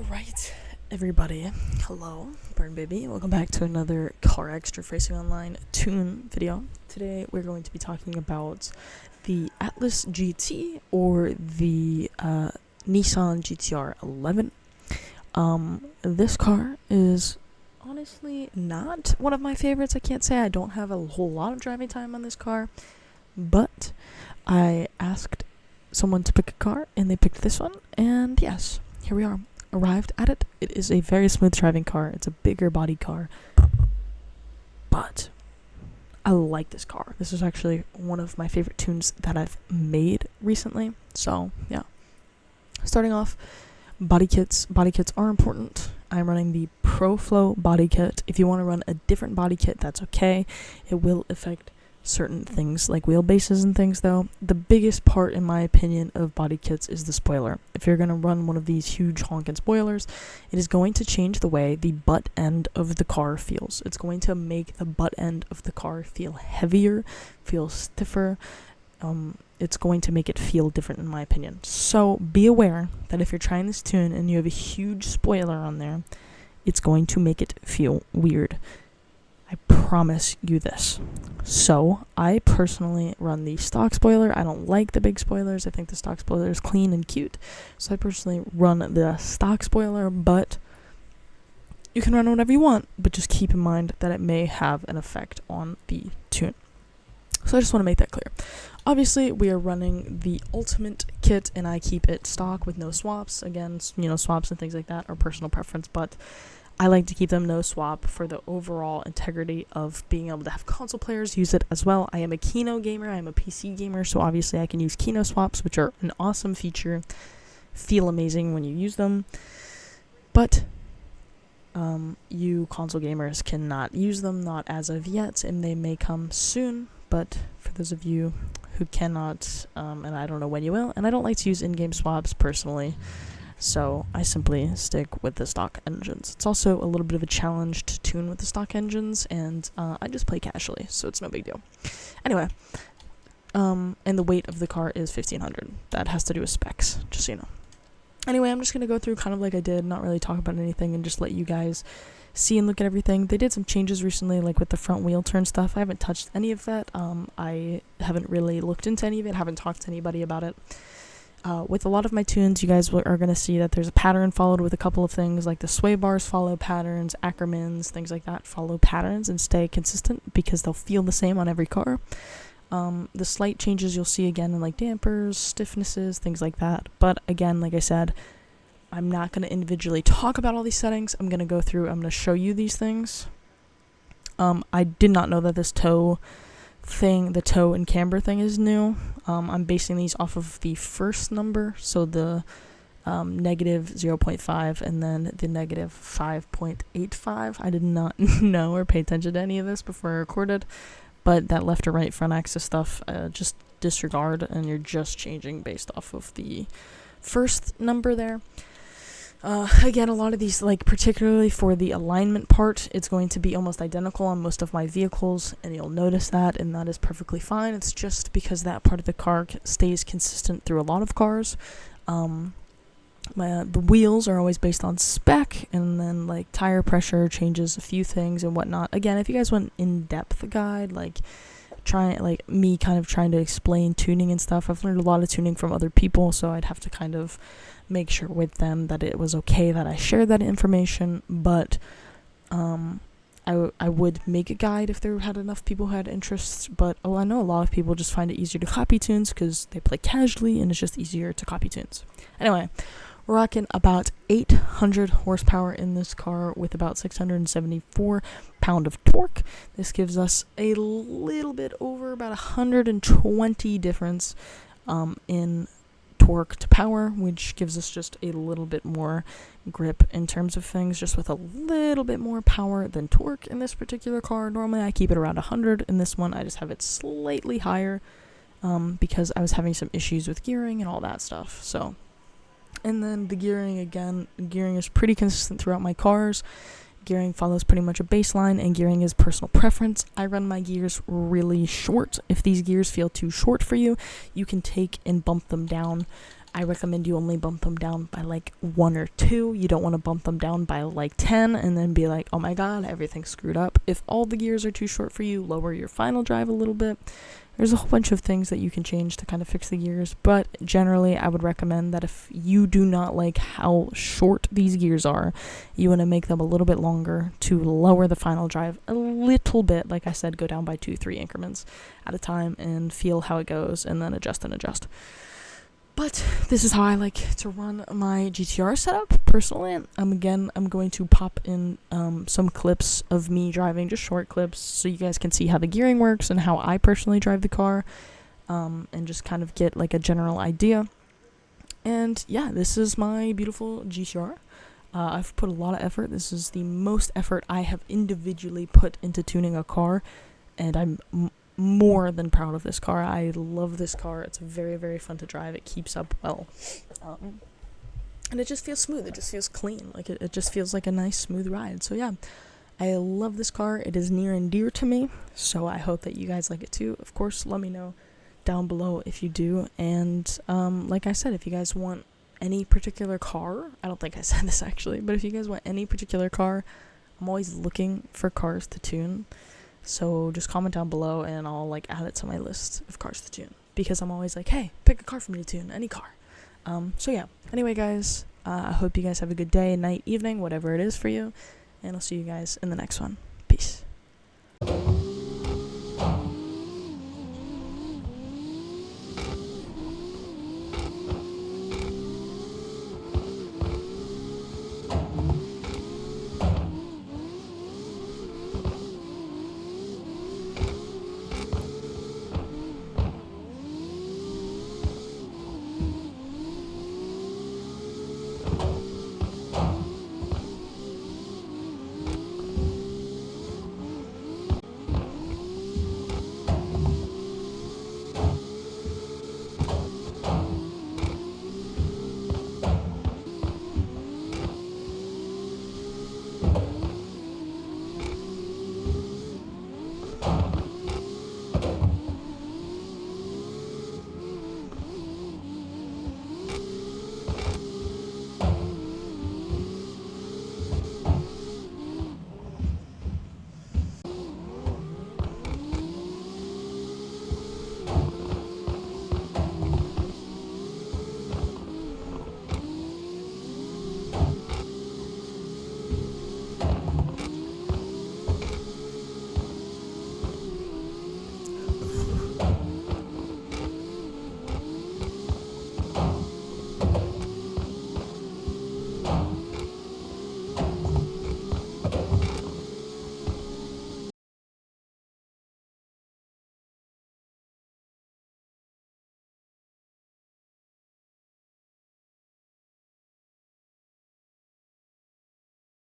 Alright, everybody. Hello, Burn Baby. Welcome back to another CarX Drift Racing Online tune video. Today we're going to be talking about the Atlas GT or the Nissan GTR 11. This car is honestly not one of my favorites. I can't say I don't have a whole lot of driving time on this car, but I asked someone to pick a car and they picked this one, and yes, here we are. Arrived at it. It is a very smooth driving car. It's a bigger body car, but I like this car. This is actually one of my favorite tunes that I've made recently. So yeah, starting off, body kits. Body kits are important. I'm running the ProFlow body kit. If you want to run a different body kit, that's okay. It will affect certain things like wheelbases and things, though. The biggest part, in my opinion, of body kits is the spoiler. If you're going to run one of these huge honking spoilers, it is going to change the way the butt end of the car feels. It's going to make the butt end of the car feel heavier, feel stiffer. It's going to make it feel different, in my opinion. So be aware that if you're trying this tune and you have a huge spoiler on there, it's going to make it feel weird. I promise you this. So, I personally run the stock spoiler. I don't like the big spoilers. I think the stock spoiler is clean and cute. So I personally run the stock spoiler, but you can run whatever you want, but just keep in mind that it may have an effect on the tune. So I just want to make that clear. Obviously, we are running the ultimate kit, and I keep it stock with no swaps. Again, swaps and things like that are personal preference, but I like to keep them no swap for the overall integrity of being able to have console players use it as well. I am a Kino gamer, I am a PC gamer, so obviously I can use Kino swaps, which are an awesome feature, feel amazing when you use them, but you console gamers cannot use them, not as of yet, and they may come soon. But for those of you who cannot, and I don't know when you will, and I don't like to use in-game swaps personally, so I simply stick with the stock engines. It's also a little bit of a challenge to tune with the stock engines, and I just play casually, so it's no big deal. Anyway, and the weight of the car is 1,500. That has to do with specs, just so you know. Anyway, I'm just going to go through kind of like I did, not really talk about anything, and just let you guys see and look at everything. They did some changes recently, like with the front wheel turn stuff. I haven't touched any of that. I haven't really looked into any of it, haven't talked to anybody about it. With a lot of my tunes, you guys are going to see that there's a pattern followed with a couple of things, like the sway bars follow patterns, Ackermans, things like that follow patterns and stay consistent because they'll feel the same on every car. The slight changes you'll see again in like dampers, stiffnesses, things like that. But again, like I said, I'm not going to individually talk about all these settings. I'm going to go through, I'm going to show you these things. I did not know that this toe and camber thing is new. I'm basing these off of the first number, so the negative 0.5 and then the negative 5.85. I did not know or pay attention to any of this before I recorded, but that left or right front axis stuff, just disregard, and you're just changing based off of the first number there. Again, a lot of these, like particularly for the alignment part, it's going to be almost identical on most of my vehicles, and you'll notice that, and that is perfectly fine. It's just because that part of the car stays consistent through a lot of cars. The wheels are always based on spec, and then like tire pressure changes a few things and whatnot. Again, if you guys want an in-depth guide, like trying to explain tuning and stuff, I've learned a lot of tuning from other people, so I'd have to kind of make sure with them that it was okay that I shared that information, but I would make a guide if there had enough people who had interests, but I know a lot of people just find it easier to copy tunes because they play casually and it's just easier to copy tunes. Anyway, we're rocking about 800 horsepower in this car with about 674 pound of torque. This gives us a little bit over about 120 difference in torque to power, which gives us just a little bit more grip in terms of things, just with a little bit more power than torque in this particular car. Normally I keep it around 100. In this one I just have it slightly higher because I was having some issues with gearing and all that stuff. So, and then the gearing, again, gearing is pretty consistent throughout my cars. Gearing follows pretty much a baseline, and gearing is personal preference. I run my gears really short. If these gears feel too short for you, you can take and bump them down I recommend you only bump them down by like 1 or 2. You don't want to bump them down by like 10 and then be like, oh my god, everything's screwed up. If all the gears are too short for you, lower your final drive a little bit. There's a whole bunch of things that you can change to kind of fix the gears, but generally I would recommend that if you do not like how short these gears are, you want to make them a little bit longer to lower the final drive a little bit. Like I said, go down by 2-3 increments at a time and feel how it goes, and then adjust and adjust. But this is how I like to run my GTR setup personally. I'm going to pop in some clips of me driving, just short clips, so you guys can see how the gearing works and how I personally drive the car, and just kind of get like a general idea. And yeah, this is my beautiful GTR. I've put a lot of effort. This is the most effort I have individually put into tuning a car, and I'm more than proud of this car. I love this car. It's very, very fun to drive. It keeps up well. And it just feels smooth. It just feels clean. Like it just feels like a nice, smooth ride. So yeah, I love this car. It is near and dear to me. So I hope that you guys like it too. Of course, let me know down below if you do. And like I said, if you guys want any particular car, I don't think I said this actually, but if you guys want any particular car, I'm always looking for cars to tune. So just comment down below and I'll like add it to my list of cars to tune, because I'm always like, hey, pick a car for me to tune, any car. So yeah, anyway guys, I hope you guys have a good day, night, evening, whatever it is for you, and I'll see you guys in the next one. Peace.